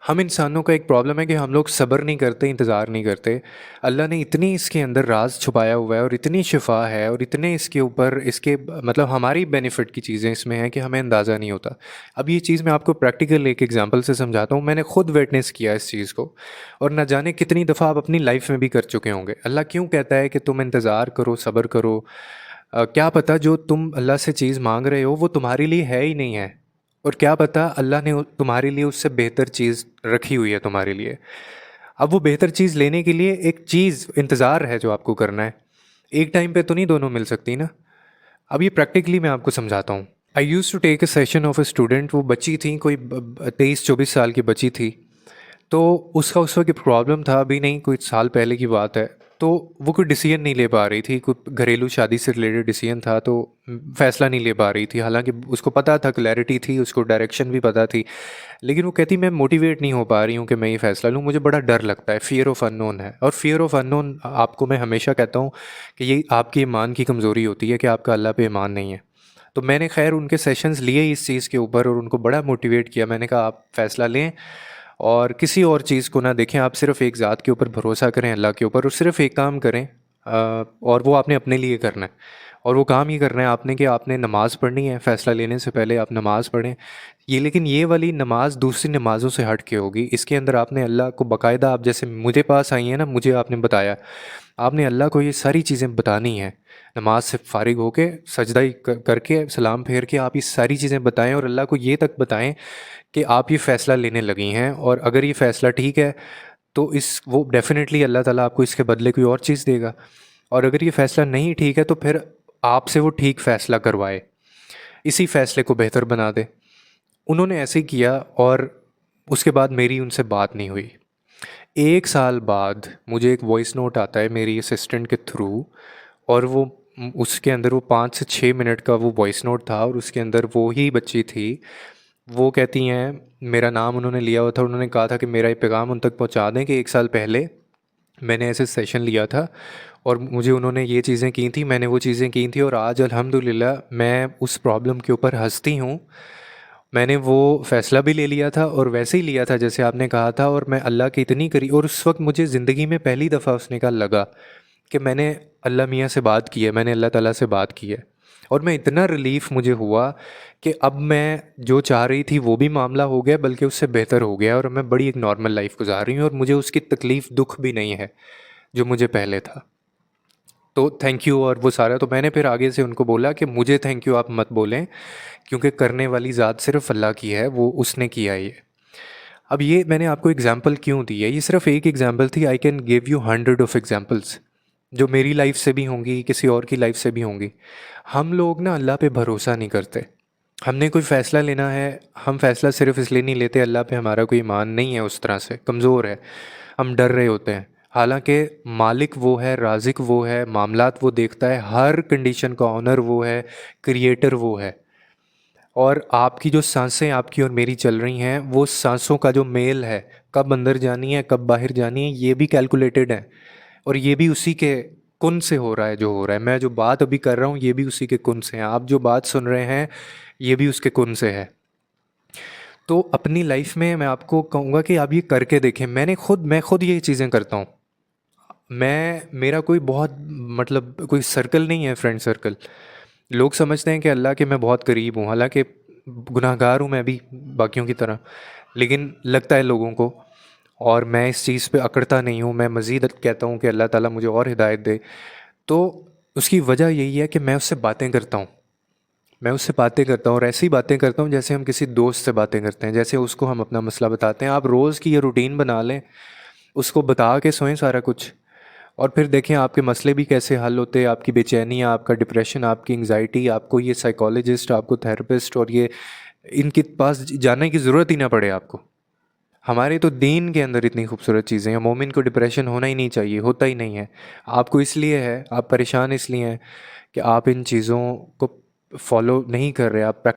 ہم انسانوں کا ایک پرابلم ہے کہ ہم لوگ صبر نہیں کرتے، انتظار نہیں کرتے۔ اللہ نے اتنی اس کے اندر راز چھپایا ہوا ہے اور اتنی شفا ہے اور اتنے اس کے اوپر اس کے مطلب ہماری بینیفٹ کی چیزیں اس میں ہیں کہ ہمیں اندازہ نہیں ہوتا۔ اب یہ چیز میں آپ کو پریکٹیکل ایک ایگزامپل سے سمجھاتا ہوں، میں نے خود ویٹنس کیا اس چیز کو، اور نہ جانے کتنی دفعہ آپ اپنی لائف میں بھی کر چکے ہوں گے۔ اللہ کیوں کہتا ہے کہ تم انتظار کرو، صبر کرو؟ کیا پتہ جو تم اللہ سے چیز مانگ رہے ہو وہ تمہارے لیے ہے ہی نہیں ہے، اور کیا پتہ اللہ نے تمہارے لیے اس سے بہتر چیز رکھی ہوئی ہے تمہارے لیے۔ اب وہ بہتر چیز لینے کے لیے ایک چیز انتظار ہے جو آپ کو کرنا ہے۔ ایک ٹائم پہ تو نہیں دونوں مل سکتی نا۔ اب یہ پریکٹیکلی میں آپ کو سمجھاتا ہوں۔ I use to take a session of a student, وہ بچی تھیں، کوئی 23-24 سال کی بچی تھی۔ تو اس کا اس وقت پرابلم تھا، ابھی نہیں کوئی سال پہلے کی بات ہے، تو وہ کوئی ڈیسیژن نہیں لے پا رہی تھی، کوئی گھریلو شادی سے ریلیٹڈ ڈیسیژن تھا، تو فیصلہ نہیں لے پا رہی تھی، حالانکہ اس کو پتہ تھا، کلیئرٹی تھی، اس کو ڈائریکشن بھی پتہ تھی، لیکن وہ کہتی میں موٹیویٹ نہیں ہو پا رہی ہوں کہ میں یہ فیصلہ لوں، مجھے بڑا ڈر لگتا ہے، فیئر آف ان نون ہے۔ اور فیئر آف ان نون آپ کو میں ہمیشہ کہتا ہوں کہ یہ آپ کی ایمان کی کمزوری ہوتی ہے کہ آپ کا اللہ پہ ایمان نہیں ہے۔ تو میں نے خیر ان کے سیشنز لیے اس چیز کے اوپر اور ان کو بڑا موٹیویٹ کیا۔ میں نے کہا آپ فیصلہ لیں اور کسی اور چیز کو نہ دیکھیں، آپ صرف ایک ذات کے اوپر بھروسہ کریں، اللہ کے اوپر، اور صرف ایک کام کریں، اور وہ آپ نے اپنے لیے کرنا ہے، اور وہ کام یہ کرنا ہے آپ نے کہ آپ نے نماز پڑھنی ہے۔ فیصلہ لینے سے پہلے آپ نماز پڑھیں، یہ لیکن یہ والی نماز دوسری نمازوں سے ہٹ کے ہوگی۔ اس کے اندر آپ نے اللہ کو باقاعدہ، آپ جیسے مجھے پاس آئی ہیں نا، مجھے آپ نے بتایا، آپ نے اللہ کو یہ ساری چیزیں بتانی ہیں۔ نماز سے فارغ ہو کے، سجدہ کر کے، سلام پھیر کے آپ یہ ساری چیزیں بتائیں، اور اللہ کو یہ تک بتائیں کہ آپ یہ فیصلہ لینے لگی ہیں، اور اگر یہ فیصلہ ٹھیک ہے تو وہ ڈیفینیٹلی اللہ تعالیٰ آپ کو اس کے بدلے کوئی اور چیز دے گا، اور اگر یہ فیصلہ نہیں ٹھیک ہے تو پھر آپ سے وہ ٹھیک فیصلہ کروائے، اسی فیصلے کو بہتر بنا دے۔ انہوں نے ایسے ہی کیا، اور اس کے بعد میری ان سے بات نہیں ہوئی۔ 1 سال بعد مجھے ایک وائس نوٹ آتا ہے میری اسسٹنٹ کے تھرو، اور وہ اس کے اندر وہ 5 سے 6 منٹ کا وہ وائس نوٹ تھا، اور اس کے اندر وہی بچی تھی۔ وہ کہتی ہیں، میرا نام انہوں نے لیا ہوا تھا، انہوں نے کہا تھا کہ میرا یہ پیغام ان تک پہنچا دیں کہ 1 سال پہلے میں نے ایسے سیشن لیا تھا اور مجھے انہوں نے یہ چیزیں کی تھیں، میں نے وہ چیزیں کی تھیں، اور آج الحمدللہ میں اس پرابلم کے اوپر ہنستی ہوں۔ میں نے وہ فیصلہ بھی لے لیا تھا، اور ویسے ہی لیا تھا جیسے آپ نے کہا تھا، اور میں اللہ کی اتنی اور اس وقت مجھے زندگی میں پہلی دفعہ اس نے کہا لگا کہ میں نے اللہ میاں سے بات کی ہے، میں نے اللہ تعالیٰ سے بات کی ہے، اور میں اتنا ریلیف مجھے ہوا کہ اب میں جو چاہ رہی تھی وہ بھی معاملہ ہو گیا، بلکہ اس سے بہتر ہو گیا، اور میں بڑی ایک نارمل لائف گزار رہی ہوں، اور مجھے اس کی تکلیف دکھ بھی نہیں ہے جو مجھے پہلے تھا۔ تو تھینک یو اور وہ سارا۔ تو میں نے پھر آگے سے ان کو بولا کہ مجھے تھینک یو آپ مت بولیں، کیونکہ کرنے والی ذات صرف اللہ کی ہے، وہ اس نے کیا ہے یہ۔ اب یہ میں نے آپ کو اگزامپل کیوں دی ہے، یہ صرف ایک اگزامپل تھی، I can give you 100 examples جو میری لائف سے بھی ہوں گی، کسی اور کی لائف سے بھی ہوں گی۔ ہم لوگ نا اللہ پہ بھروسہ نہیں کرتے۔ ہم نے کوئی فیصلہ لینا ہے، ہم فیصلہ صرف اس لیے نہیں لیتے، اللہ پہ ہمارا کوئی ایمان نہیں ہے، اس طرح سے کمزور ہے، ہم ڈر رہے ہوتے ہیں، حالانکہ مالک وہ ہے، رازق وہ ہے، معاملات وہ دیکھتا ہے، ہر کنڈیشن کا آنر وہ ہے، کریٹر وہ ہے۔ اور آپ کی جو سانسیں آپ کی اور میری چل رہی ہیں، وہ سانسوں کا جو میل ہے، کب اندر جانی ہے کب باہر جانی ہے، یہ بھی کیلکولیٹڈ ہے، اور یہ بھی اسی کے کن سے ہو رہا ہے جو ہو رہا ہے۔ میں جو بات ابھی کر رہا ہوں یہ بھی اسی کے کن سے ہیں، آپ جو بات سن رہے ہیں یہ بھی اس کے کن سے ہے۔ تو اپنی لائف میں میں آپ کو کہوں گا کہ آپ یہ کر کے دیکھیں۔ میں خود یہ چیزیں کرتا ہوں۔ میرا کوئی بہت مطلب کوئی سرکل نہیں ہے، فرینڈ سرکل۔ لوگ سمجھتے ہیں کہ اللہ کے میں بہت قریب ہوں، حالانکہ گناہ گار ہوں میں بھی باقیوں کی طرح، لیکن لگتا ہے لوگوں کو، اور میں اس چیز پہ اکڑتا نہیں ہوں، میں مزید کہتا ہوں کہ اللہ تعالیٰ مجھے اور ہدایت دے۔ تو اس کی وجہ یہی ہے کہ میں اس سے باتیں کرتا ہوں، میں اس سے باتیں کرتا ہوں، اور ایسی باتیں کرتا ہوں جیسے ہم کسی دوست سے باتیں کرتے ہیں، جیسے اس کو ہم اپنا مسئلہ بتاتے ہیں۔ آپ روز کی یہ روٹین بنا لیں، اس کو بتا کے سوئیں سارا کچھ، اور پھر دیکھیں آپ کے مسئلے بھی کیسے حل ہوتے ہیں، آپ کی بے چینی، آپ کا ڈپریشن، آپ کی انگزائٹی، آپ کو یہ سائیکالوجسٹ، آپ کو تھراپسٹ اور یہ ان کے پاس جانے کی ضرورت ہی نہ پڑے آپ کو۔ ہمارے تو دین کے اندر اتنی خوبصورت چیزیں ہیں، مومن کو ڈپریشن ہونا ہی نہیں چاہیے، ہوتا ہی نہیں ہے۔ آپ کو اس لیے ہے، آپ پریشان اس لیے ہیں کہ آپ ان چیزوں کو فالو نہیں کر رہے، آپ